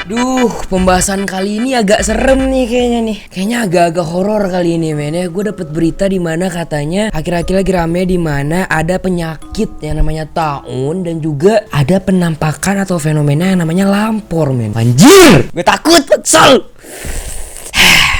Duh, pembahasan kali ini agak serem nih kayaknya nih. Kayaknya agak-agak horor kali ini, men ya. Gue dapet berita di mana katanya akhir-akhir lagi rame di mana ada penyakit yang namanya taun dan juga ada penampakan atau fenomena yang namanya lampor, men. Anjir, gue takut, kesel.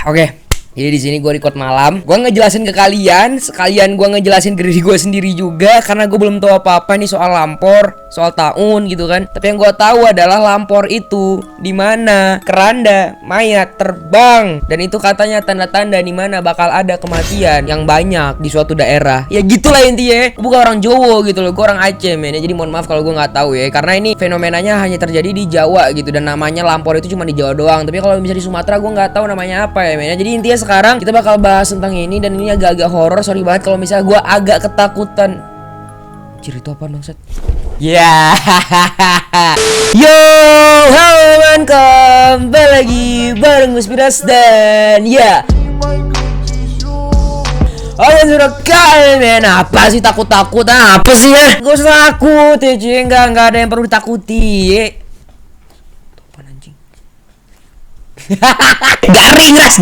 Oke. Jadi di sini gue record malam. Gue ngejelasin ke kalian, sekalian gue ngejelasin ke diri gue sendiri juga karena gue belum tahu apa-apa nih soal lampor, soal taun gitu kan. Tapi yang gue tahu adalah lampor itu di mana keranda mayat terbang dan itu katanya tanda-tanda di mana bakal ada kematian yang banyak di suatu daerah. Ya gitulah intinya. Gue bukan orang Jawa gitu loh, gue orang Aceh, men. Jadi mohon maaf kalau gue nggak tahu ya, karena ini fenomenanya hanya terjadi di Jawa gitu dan namanya lampor itu cuma di Jawa doang. Tapi kalau misalnya di Sumatera gue nggak tahu namanya apa ya, men. Jadi intinya sekarang kita bakal bahas tentang ini dan ini agak-agak horor. Sorry banget kalau misalnya gue agak ketakutan. Ciri itu apa dong, Set? Ya. Yo, halo man, kembali lagi bareng gue Spiras dan ya. Oke, sudah kali, men. Apa sih takut-takut? Apa sih ya? Gak usah takut ya, cuy. Enggak ada yang perlu ditakuti.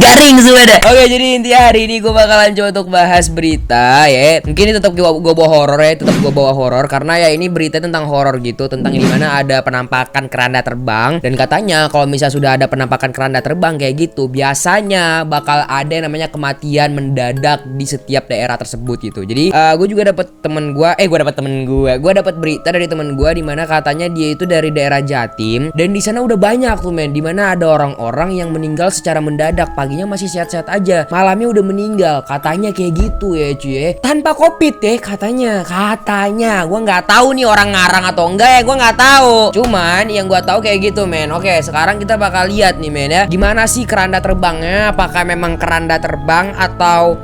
garing semua deh. Oke, jadi intinya hari ini gue bakalan coba untuk bahas berita ya. Mungkin ini tetap gue bawa horor ya, tetap gue bawa horor karena ya ini berita tentang horor gitu, tentang di mana ada penampakan keranda terbang dan katanya kalau misalnya sudah ada penampakan keranda terbang kayak gitu, biasanya bakal ada yang namanya kematian mendadak di setiap daerah tersebut gitu. Jadi gue juga dapat gue dapat berita dari temen gue di mana katanya dia itu dari daerah Jatim dan di sana udah banyak tuh, men, di mana ada orang-orang yang meninggal secara mendadak, paginya masih sehat-sehat aja, malamnya udah meninggal, katanya kayak gitu ya cuy, tanpa covid ya katanya gue nggak tahu nih orang ngarang atau enggak ya, gue nggak tahu, cuman yang gue tahu kayak gitu, men. Oke, sekarang kita bakal lihat nih, men ya, gimana sih keranda terbangnya, apakah memang keranda terbang atau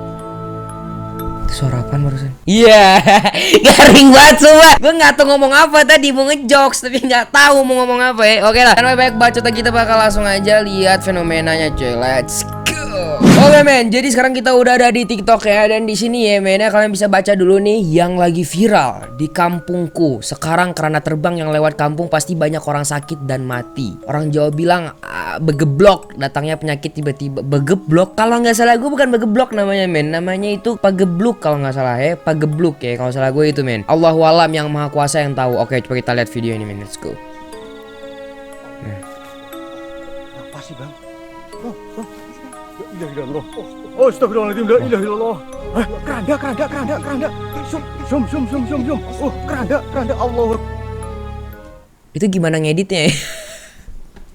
suara apaan barusan? Iya, garing banget semua. Gue nggak tahu ngomong apa tadi, mau ngejokes tapi nggak tahu mau ngomong apa ya. Oke lah, tanpa banyak bacot kita bakal langsung aja lihat fenomenanya, cuy. Let's go. Oke, men. Jadi sekarang kita udah ada di TikTok ya, dan di sini ya, men ya, kalian bisa baca dulu nih yang lagi viral di kampungku. Sekarang kerana terbang yang lewat kampung pasti banyak orang sakit dan mati. Orang Jawa bilang begeblok, datangnya penyakit tiba-tiba. Begeblok, kalau nggak salah gue bukan begeblok namanya, men. Namanya itu pagebluk kalau nggak salah ya, pagebluk ya kalau salah gue itu, men. Allahu alam, yang maha kuasa yang tahu. Oke, coba kita lihat video ini, men. Let's go. Apa sih, Bang? La ilaha illallah. Oh, astagfirullahaladzim, la ilaha illallah. Keranda. Zoom. Oh, keranda, Allah. Itu gimana ngeditnya ya?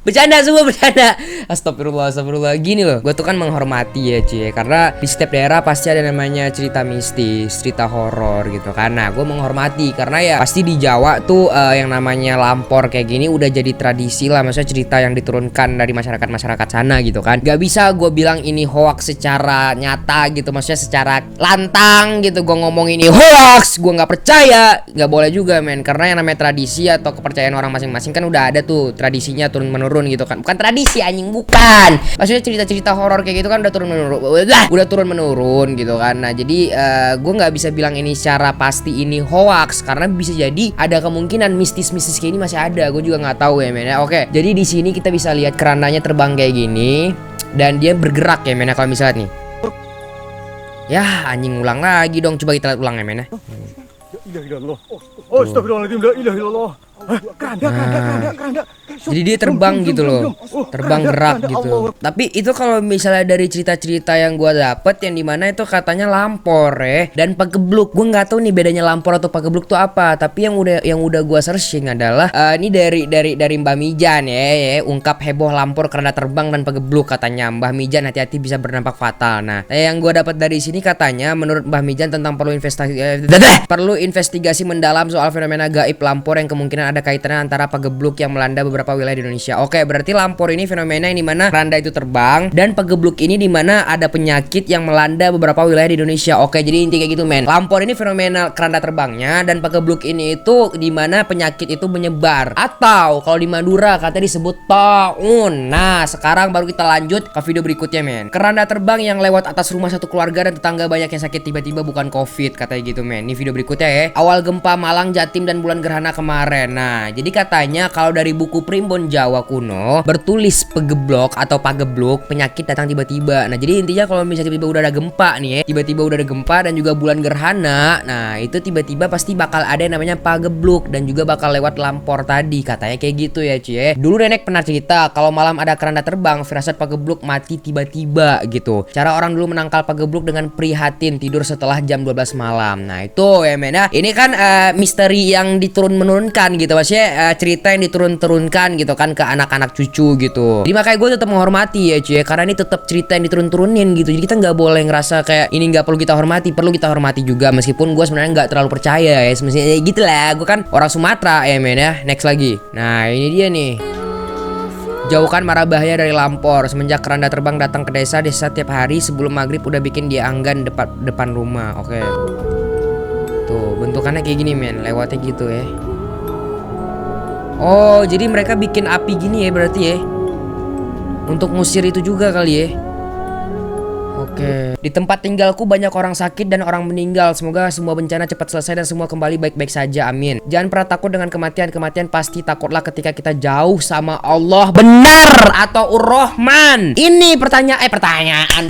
Bercanda semua, bercanda. Astagfirullah. Gini loh, gue tuh kan menghormati ya cuy, karena di setiap daerah pasti ada namanya cerita mistis, cerita horor gitu. Karena gue menghormati, karena ya pasti di Jawa tuh yang namanya lampor kayak gini udah jadi tradisi lah. Maksudnya cerita yang diturunkan dari masyarakat sana gitu kan. Gak bisa gue bilang ini hoax secara nyata gitu, maksudnya secara lantang gitu. Gue ngomong ini hoax, gue gak percaya. Gak boleh juga, men, karena yang namanya tradisi atau kepercayaan orang masing-masing kan udah ada tuh tradisinya turun-menurun gitu kan. Bukan tradisi anjing, bukan. Maksudnya cerita-cerita horor kayak gitu kan udah turun menurun gitu kan. Nah, jadi gue nggak bisa bilang ini secara pasti ini hoax karena bisa jadi ada kemungkinan mistis kayak ini masih ada. Gue juga nggak tahu ya, men ya. Oke, jadi di sini kita bisa lihat kerandanya terbang kayak gini dan dia bergerak ya, men ya, kalau misalnya nih. Ya, anjing, ulang lagi dong. Coba kita lihat ulang ya, men ya. La ilaha illallah. Oh, astagfirullahaladzim, la ilaha illallah. Keranda. Jadi dia terbang gitu loh, terbang gerak gitu. Tapi itu kalau misalnya dari cerita-cerita yang gue dapet, yang dimana itu katanya lampor ya dan pagebluk. Gue nggak tahu nih bedanya lampor atau pagebluk tuh apa. Tapi yang udah gue searching adalah ini dari Mbah Mijan ya, ungkap heboh lampor karena terbang dan pagebluk, katanya Mbah Mijan hati-hati bisa berdampak fatal. Nah, yang gue dapat dari sini katanya menurut Mbah Mijan tentang perlu investigasi mendalam soal fenomena gaib lampor yang kemungkinan ada kaitannya antara pagebluk yang melanda beberapa wilayah di Indonesia. Oke, berarti lampor ini fenomena yang dimana keranda itu terbang dan pagebluk ini dimana ada penyakit yang melanda beberapa wilayah di Indonesia. Oke, jadi intinya kayak gitu, men. Lampor ini fenomena keranda terbangnya dan pagebluk ini itu dimana penyakit itu menyebar atau kalau di Madura katanya disebut taun. Nah, sekarang baru kita lanjut ke video berikutnya, men. Keranda terbang yang lewat atas rumah satu keluarga dan tetangga banyak yang sakit tiba-tiba bukan covid, katanya gitu, men. Ini video berikutnya ya. Awal gempa Malang, Jatim dan bulan gerhana kemarin. Nah, jadi katanya kalau dari buku Primbon Jawa kuno bertulis pegeblok atau pagebluk, penyakit datang tiba-tiba. Nah, jadi intinya kalau misalnya tiba-tiba udah ada gempa nih ya, tiba-tiba udah ada gempa dan juga bulan gerhana, nah itu tiba-tiba pasti bakal ada yang namanya pagebluk dan juga bakal lewat lampor tadi, katanya kayak gitu ya cie. Dulu nenek pernah cerita kalau malam ada keranda terbang, firasat pagebluk mati tiba-tiba gitu. Cara orang dulu menangkal pagebluk dengan prihatin, tidur setelah jam 12 malam. Nah itu ya men ya, ini kan misteri yang diturun-menurunkan gitu, maksudnya cerita yang diturun-turunkan gitu kan ke anak-anak cucu gitu. Jadi makanya gue tetap menghormati ya cie, karena ini tetap cerita yang diturun-turunin gitu. Jadi kita nggak boleh ngerasa kayak ini nggak perlu kita hormati, perlu kita hormati juga, meskipun gue sebenarnya nggak terlalu percaya ya, semestinya gitu lah. Gue kan orang Sumatera ya men ya. Next lagi. Nah ini dia nih. Jauhkan mara bahaya dari lampor. Semenjak keranda terbang datang ke desa tiap hari sebelum maghrib udah bikin dia anggan depan rumah. Oke. Tuh bentukannya kayak gini men, lewatnya gitu ya. Oh jadi mereka bikin api gini ya berarti ya, untuk ngusir itu juga kali ya. Oke. Di tempat tinggalku banyak orang sakit dan orang meninggal. Semoga semua bencana cepat selesai dan semua kembali baik-baik saja. Amin. Jangan pernah takut dengan kematian. Kematian pasti takutlah ketika kita jauh sama Allah. Benar atau Ar-Rahman? Ini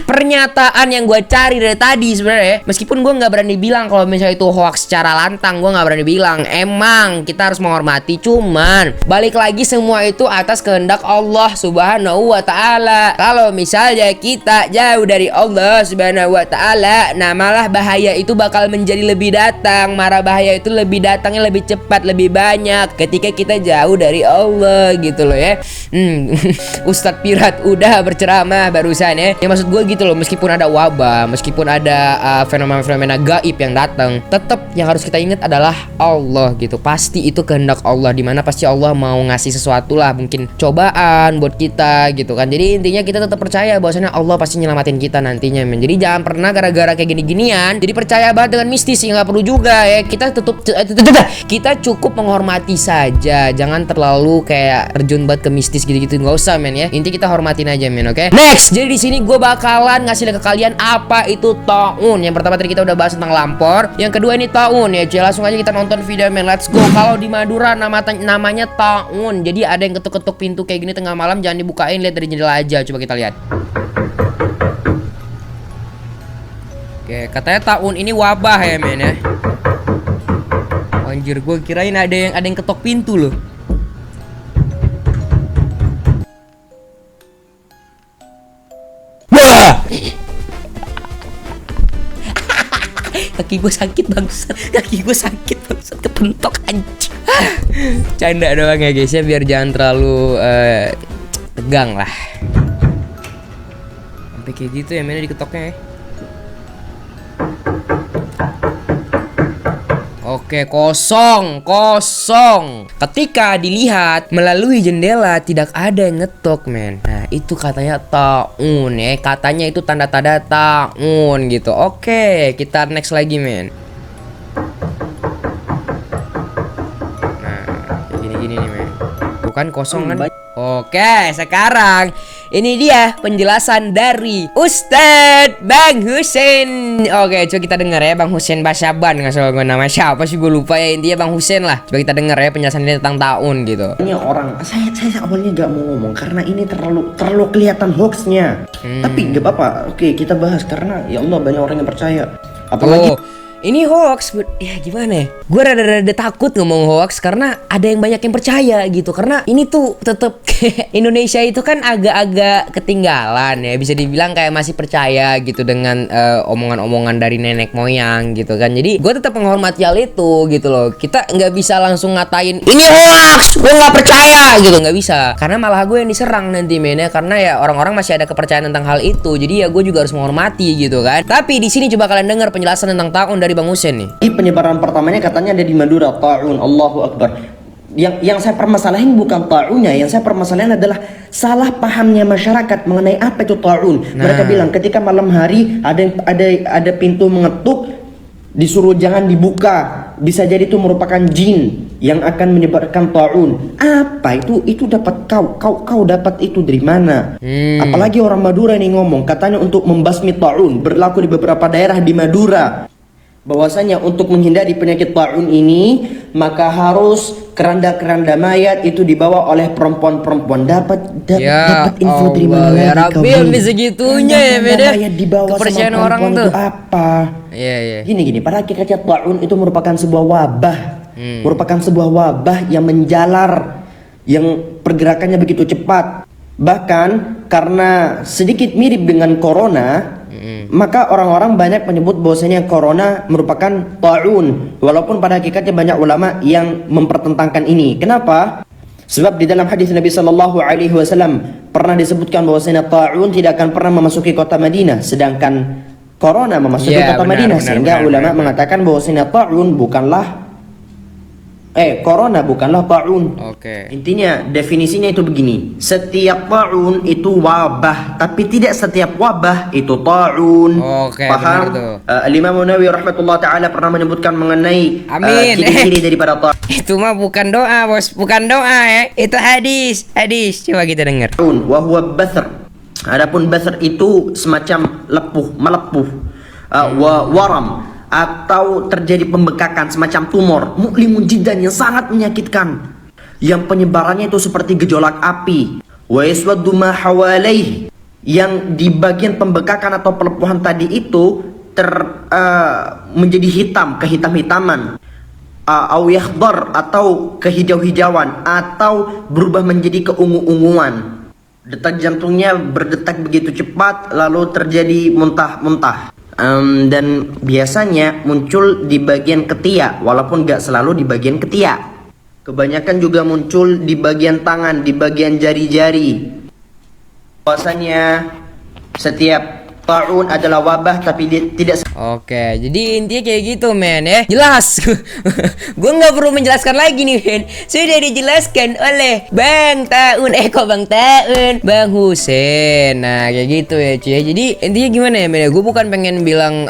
pernyataan yang gue cari dari tadi sebenarnya. Meskipun gue nggak berani bilang kalau misalnya itu hoax secara lantang, gue nggak berani bilang. Emang kita harus menghormati. Cuman balik lagi semua itu atas kehendak Allah Subhanahu wa Ta'ala. Kalau misalnya kita jauh dari Allah Subhanahu wa Ta'ala, nah malah bahaya itu bakal menjadi lebih datang. Mara bahaya itu lebih datangnya lebih cepat, lebih banyak ketika kita jauh dari Allah gitu loh ya. Ustadz Pirat udah berceramah barusan ya. Ya maksud gue gitu loh, meskipun ada wabah, meskipun ada fenomena-fenomena gaib yang datang, tetap yang harus kita ingat adalah Allah gitu. Pasti itu kehendak Allah, dimana pasti Allah mau ngasih sesuatu lah, mungkin cobaan buat kita gitu kan. Jadi intinya kita tetap percaya bahwasanya Allah pasti nyelamatin kita nantinya men. Jadi jangan pernah gara-gara kayak gini-ginian jadi percaya banget dengan mistis, yang nggak perlu juga ya. Kita cukup menghormati saja, jangan terlalu kayak terjun banget ke mistis gitu-gitu, nggak usah men ya. Inti kita hormatin aja men, oke? Next, jadi di sini gue bakalan ngasih ke kalian apa itu taun. Yang pertama tadi kita udah bahas tentang lampor, yang kedua ini taun ya. Jadi langsung aja kita nonton video men, let's go. Kalau di Madura namanya taun. Jadi ada yang ketuk-ketuk pintu kayak gini tengah malam, jangan dibukain, lihat dari jendela aja. Coba kita lihat. Oke, katanya tahun ini wabah ya men ya. Anjir, gue kirain ada yang ketok pintu loh. Wah! Kaki gue sakit bangsat. Kepentok anjing. Canda doang ya guys ya, biar jangan terlalu tegang lah. Sampai kayak gitu ya men diketoknya ya. Oke, kosong. Ketika dilihat melalui jendela tidak ada yang ngetok men. Nah itu katanya taun ya, katanya itu tanda-tanda taun gitu. Oke, kita next lagi men. Nah gini nih men, bukan kosong kan? Oke, sekarang ini dia penjelasan dari Ustadz Bang Husein. Oke, coba kita dengar ya, Bang Husein Basyaban. Nggak salah gue nama siapa sih, gue lupa ya. Intinya Bang Husein lah. Coba kita dengar ya penjelasan dia tentang taun gitu. Ini orang, saya awalnya nggak mau ngomong karena ini terlalu kelihatan hoaxnya. Tapi nggak apa-apa. Oke, kita bahas karena ya Allah banyak orang yang percaya. Apalagi ini hoax, ya gimana ya? Gue rada takut ngomong hoax karena ada yang banyak yang percaya gitu. Karena ini tuh tetep Indonesia itu kan agak-agak ketinggalan ya. Bisa dibilang kayak masih percaya gitu dengan omongan-omongan dari nenek moyang gitu kan. Jadi gue tetap menghormati hal itu gitu loh. Kita nggak bisa langsung ngatain ini hoax, gue nggak percaya gitu, nggak bisa. Karena malah gue yang diserang nanti men ya. Karena ya orang-orang masih ada kepercayaan tentang hal itu. Jadi ya gue juga harus menghormati gitu kan. Tapi di sini coba kalian dengar penjelasan tentang taun dari Bang Husein nih. Penyebaran pertamanya katanya ada di Madura, taun. Allahu Akbar. Yang saya permasalahin bukan taunnya, yang saya permasalahin adalah salah pahamnya masyarakat mengenai apa itu taun. Mereka bilang ketika malam hari ada pintu mengetuk, disuruh jangan dibuka, bisa jadi itu merupakan jin yang akan menyebarkan taun. Apa itu? Itu dapat kau dapat itu dari mana? Apalagi orang Madura nih ngomong katanya untuk membasmi taun, berlaku di beberapa daerah di Madura. bahwasanya untuk menghindari penyakit taun ini maka harus keranda-keranda mayat itu dibawa oleh perempuan-perempuan. Dapat Ya info dari mana Allah, ya lagi Rabbi, kau, sampai segitunya ya, keranda-keranda beda mayat dibawa sama kepercayaan orang perempuan tuh. itu apa? Iya, iya. Gini, pada hakikatnya taun itu merupakan sebuah wabah, merupakan sebuah wabah yang menjalar, yang pergerakannya begitu cepat. Bahkan karena sedikit mirip dengan corona, maka orang-orang banyak menyebut bahwasanya corona merupakan taun, walaupun pada hakikatnya banyak ulama yang mempertentangkan ini. Kenapa? Sebab di dalam hadis Nabi Sallallahu Alaihi Wasallam pernah disebutkan bahwasanya taun tidak akan pernah memasuki kota Madinah, sedangkan corona memasuki Ya, kota benar, Madinah, benar, sehingga benar, ulama benar. mengatakan bahwasanya taun bukanlah corona bukanlah taun. Oke. Intinya definisinya itu begini. Setiap taun itu wabah, tapi tidak setiap wabah itu taun. Oke, Paham? benar tuh. Imam Nawawi rahmatullah taala pernah menyebutkan mengenai Amin. ciri-ciri daripada taun. Itu mah bukan doa, Bos. Bukan doa ya. Itu hadis. Hadis. Coba kita dengar. Wa huwa bathr. Adapun bathr itu semacam lepuh, melepuh. Wa waram, atau terjadi pembekakan semacam tumor mu'limun jiddan yang sangat menyakitkan, yang penyebarannya itu seperti gejolak api. Wa yaswaddu ma hawalaih, yang di bagian pembekakan atau pelepuhan tadi itu menjadi hitam, kehitam-hitaman, au yakhdar, atau kehijau-hijauan, atau berubah menjadi keungu-unguan. Detak jantungnya berdetak begitu cepat, lalu terjadi muntah-muntah. Dan biasanya muncul di bagian ketiak, walaupun gak selalu di bagian ketiak. Kebanyakan juga muncul di bagian tangan, di bagian jari-jari. Bahwasanya setiap taun adalah wabah, tapi tidak. Oke, jadi intinya kayak gitu, men ya. Jelas. Gue nggak perlu menjelaskan lagi nih, men. Sudah dijelaskan oleh Bang Taun. Kok Bang Taun? Bang Husen. Nah, kayak gitu ya, cuy. Jadi intinya gimana ya, men? Gue bukan pengen bilang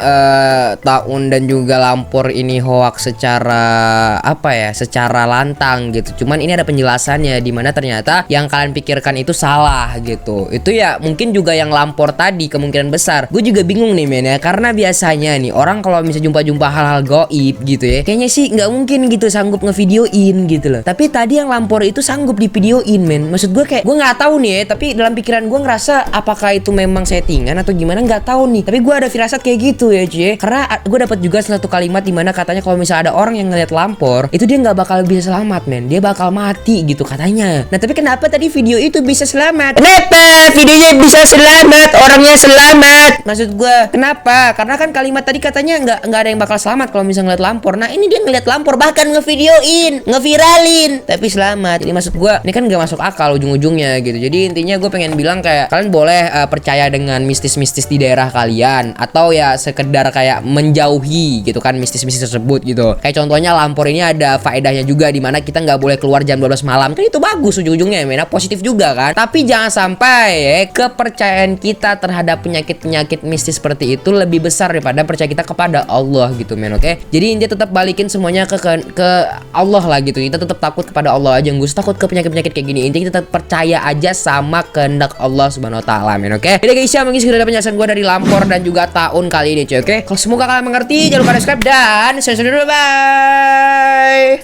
Taun dan juga Lampor ini hoax secara apa ya, secara lantang gitu. Cuman ini ada penjelasannya, dimana ternyata yang kalian pikirkan itu salah gitu. Itu ya mungkin juga yang Lampor tadi kemungkinan besar. Gue juga bingung nih, men ya, karena biasanya nih orang kalau misalnya jumpa-jumpa hal-hal goib gitu ya, kayaknya sih nggak mungkin gitu sanggup ngevideoin gitu loh. Tapi tadi yang Lampor itu sanggup divideoin, men. Maksud gue kayak gue nggak tahu nih ya, tapi dalam pikiran gue ngerasa apakah itu memang settingan atau gimana, nggak tahu nih. Tapi gue ada firasat kayak gitu ya, cuy. Karena gue dapat juga satu kalimat dimana katanya kalau misalnya ada orang yang ngeliat Lampor itu dia nggak bakal bisa selamat, men. Dia bakal mati gitu katanya. Nah tapi kenapa tadi video itu bisa selamat? Kenapa videonya bisa selamat? Orangnya selamat. Maksud gue kenapa? Karena kan kalimat tadi katanya nggak ada yang bakal selamat kalau misalnya ngeliat Lampor. Nah ini dia ngeliat Lampor, bahkan ngevideoin, ngeviralin, tapi selamat. Jadi maksud gue ini kan nggak masuk akal ujung-ujungnya gitu. Jadi intinya gue pengen bilang kayak kalian boleh percaya dengan mistis-mistis di daerah kalian, atau ya sekedar kayak menjauhi gitu kan mistis-mistis tersebut gitu. Kayak contohnya Lampor ini ada faedahnya juga, dimana kita nggak boleh keluar jam 12 malam. Kan itu bagus ujung-ujungnya, men. Positif juga kan. Tapi jangan sampai kepercayaan kita terhadap penyakit-penyakit mistis seperti itu lebih besar daripada percaya kita kepada Allah gitu, men. Oke. Jadi intinya tetap balikin semuanya ke Allah lah gitu. Kita tetap takut kepada Allah aja, nggak usah takut ke penyakit-penyakit kayak gini. Intinya kita tetap percaya aja sama kehendak Allah Subhanahu wa taala, men. Oke. Jadi guys, ya mungkin sudah ada penjelasan gue dari Lampor dan juga Taun kali ini, cuy. Oke. Kalau semoga kalian mengerti, jangan lupa subscribe dan subscribe dulu, bye.